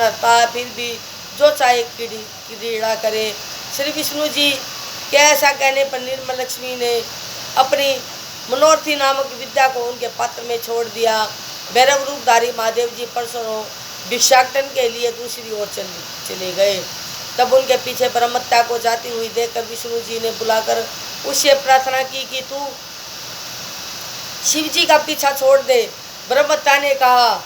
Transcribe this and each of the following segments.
रहता है, फिर भी जो चाहे क्रीड़ा करे। श्री विष्णु जी के ऐसा कहने पर निर्मल लक्ष्मी ने अपनी मनोरथी नामक विद्या को उनके पात्र में छोड़ दिया। भैरव रूपधारी महादेव जी परसों भिक्षाटन के लिए दूसरी ओर चले गए। तब उनके पीछे ब्रह्मत्या को जाती हुई देखकर विष्णु जी ने बुलाकर उससे प्रार्थना की कि तू शिव जी का पीछा छोड़ दे। ब्रह्मत्या ने कहा,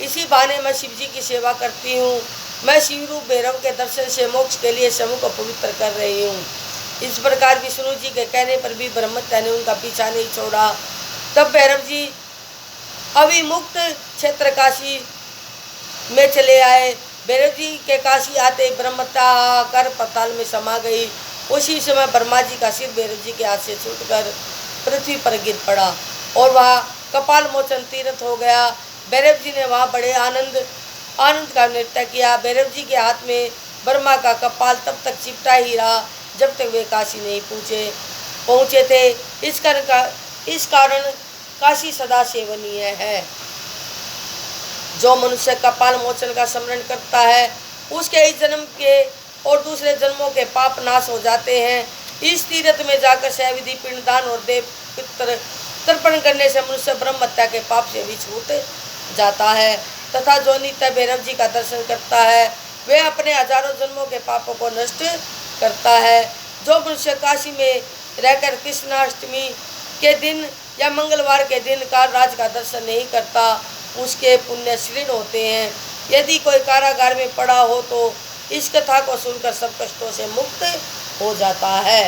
इसी बहाने मैं शिव जी की सेवा करती हूँ। मैं शिव रूप भैरव के दर्शन से मोक्ष के लिए समूह को पवित्र कर रही हूँ। इस प्रकार विष्णु जी के कहने पर भी ब्रह्मत्या ने उनका पीछा नहीं छोड़ा। तब भैरव जी अविमुक्त क्षेत्र काशी में चले आए। भैरव जी के काशी आते ब्रह्मत्या कर पाताल में समा गई। उसी समय ब्रह्मा जी का सिर भैरव जी के हाथ से छूटकर पृथ्वी पर गिर पड़ा और वह कपाल मोचन तीर्थ हो गया। भैरव जी ने वहाँ बड़े आनंद का नृत्य किया। भैरव जी के हाथ में ब्रह्मा का कपाल तब तक चिपटा ही रहा जब तक वे काशी नहीं पहुँचे थे। इस कारण काशी सदा सेवनीय है। जो मनुष्य कपाल मोचन का स्मरण करता है उसके इस जन्म के और दूसरे जन्मों के पाप नाश हो जाते हैं। इस तीर्थ में जाकर सहविधि पिंडदान और देव पितृ तर्पण करने से मनुष्य ब्रह्मत्या के पाप से भी छूट जाता है तथा जो नित्य भैरव जी का दर्शन करता है वे अपने हजारों जन्मों के पापों को नष्ट करता है। जो मनुष्य काशी में रहकर कृष्णाष्टमी के दिन या मंगलवार के दिन कालराज का दर्शन नहीं करता उसके पुण्य क्षीण होते हैं। यदि कोई कारागार में पड़ा हो तो इस कथा को सुनकर सब कष्टों से मुक्त हो जाता है।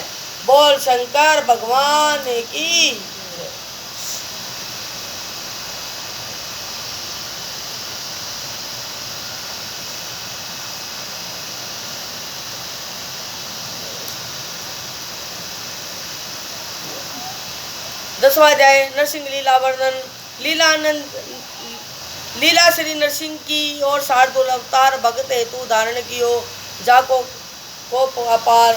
बोल शंकर भगवान की। 10वां अध्याय नरसिंह लीला वर्णन। लीला श्री नरसिंह की और शार्दुल अवतार भगत हेतु धारण कियो जाको को अपार।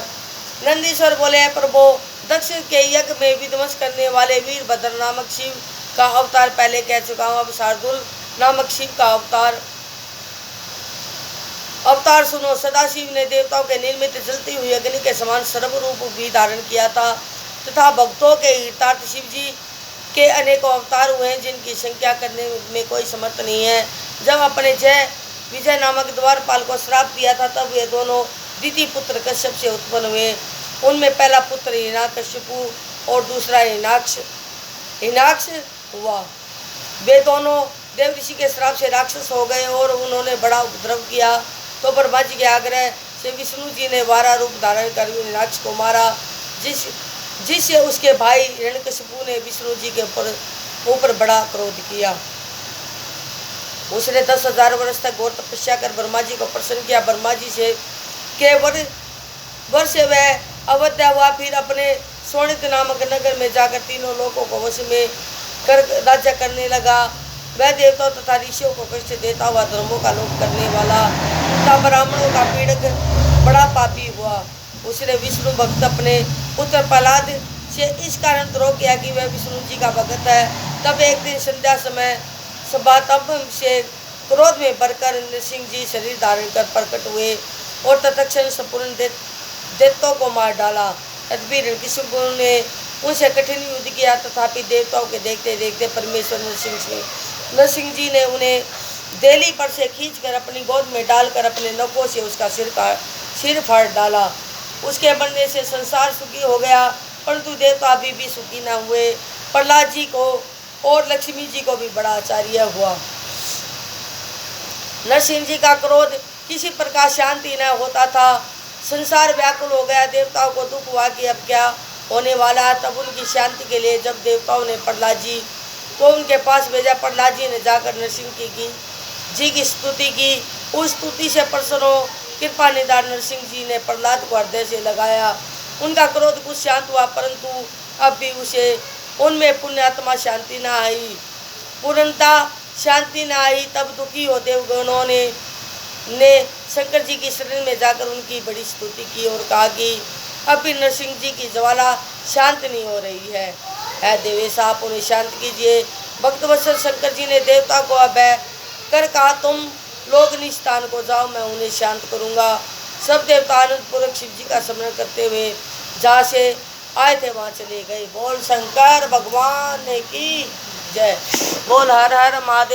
नंदीश्वर बोले, प्रभु दक्ष के यज्ञ में विध्वंस करने वाले वीरभद्र नामक शिव का अवतार पहले कह चुका हूँ। अब शार्दुल नामक शिव का अवतार सुनो। सदाशिव ने देवताओं के निर्मित जलती हुई अग्नि के समान सर्वरूप भी धारण किया था तथा भक्तों के हितार्थ शिव जी के अनेकों अवतार हुए हैं जिनकी संख्या करने में कोई समर्थ नहीं है। जब अपने विजय नामक द्वारपाल को श्राप दिया था तब वे दोनों द्वितीय पुत्र कश्यप से उत्पन्न हुए। उनमें पहला पुत्र हिरण्यकशिपु और दूसरा हिरण्याक्ष हुआ। वे दोनों देव ऋषि के श्राप से राक्षस हो गए और उन्होंने बड़ा उपद्रव किया। तो ब्रह्मा जी के आग्रह से विष्णु जी ने 12 रूप धारण कर हिरण्याक्ष को मारा, जिससे उसके भाई हिरण्यकशिपु ने विष्णु जी के ऊपर बड़ा क्रोध किया। उसने 10,000 वर्ष तक घोर तपस्या कर ब्रह्मा जी को प्रसन्न किया। ब्रह्मा जी से के वर्ष से वह अवध्या हुआ। फिर अपने सोनित नामक नगर में जाकर तीनों लोगों को वश में कर राज्य करने लगा। वह देवताओं तथा ऋषियों को कष्ट देता हुआ धर्मों का लोप करने वाला तथा ब्राह्मणों का पीड़क बड़ा पापी हुआ। उसने विष्णु भक्त अपने पुत्र प्रहलाद से इस कारण द्रोह किया कि वह विष्णु जी का भक्त है। तब एक दिन संध्या समय सभातंभ से क्रोध में भरकर नरसिंह जी शरीर धारण कर प्रकट हुए और तत्क्षण संपूर्ण दैत्यों को मार डाला। तदबीर हिरण्यकशिपु ने उनसे कठिन युद्ध किया, तथापि देवताओं के देखते देखते परमेश्वर नरसिंह जी ने उन्हें देली पर से खींचकर अपनी गोद में डालकर अपने नखों से उसका सिर फाड़ डाला। उसके मरने से संसार सुखी हो गया, परंतु देवता अभी भी सुखी न हुए। प्रहलाद जी को और लक्ष्मी जी को भी बड़ा आश्चर्य हुआ। नरसिंह जी का क्रोध किसी प्रकार शांति न होता था। संसार व्याकुल हो गया। देवताओं को दुख हुआ कि अब क्या होने वाला है। तब उनकी शांति के लिए जब देवताओं ने प्रहलाद जी को उनके पास भेजा, प्रहलाद जी ने जाकर नरसिंह जी की स्तुति की। उस स्तुति से प्रसन्न हो कृपा निधान नरसिंह जी ने प्रहलाद को हृदय से लगाया। उनका क्रोध कुछ शांत हुआ, परंतु अब भी उसे उनमें पुण्यात्मा शांति न आई, पूर्णता शांति न आई। तब दुखी हो देवगणों ने शंकर जी की शरण में जाकर उनकी बड़ी स्तुति की और कहा कि अब भी नरसिंह जी की ज्वाला शांत नहीं हो रही है। देवेश, आप उन्हें शांत कीजिए। भक्तवत्सल शंकर जी ने देवता को अभय कर कहा, तुम लोग निस्थान को जाओ, मैं उन्हें शांत करूँगा। सब देवता आनंदपूर्वक शिव जी का स्मरण करते हुए जहाँ से आए थे वहाँ चले गए। बोल शंकर भगवान की जय। बोल हर हर महादेव।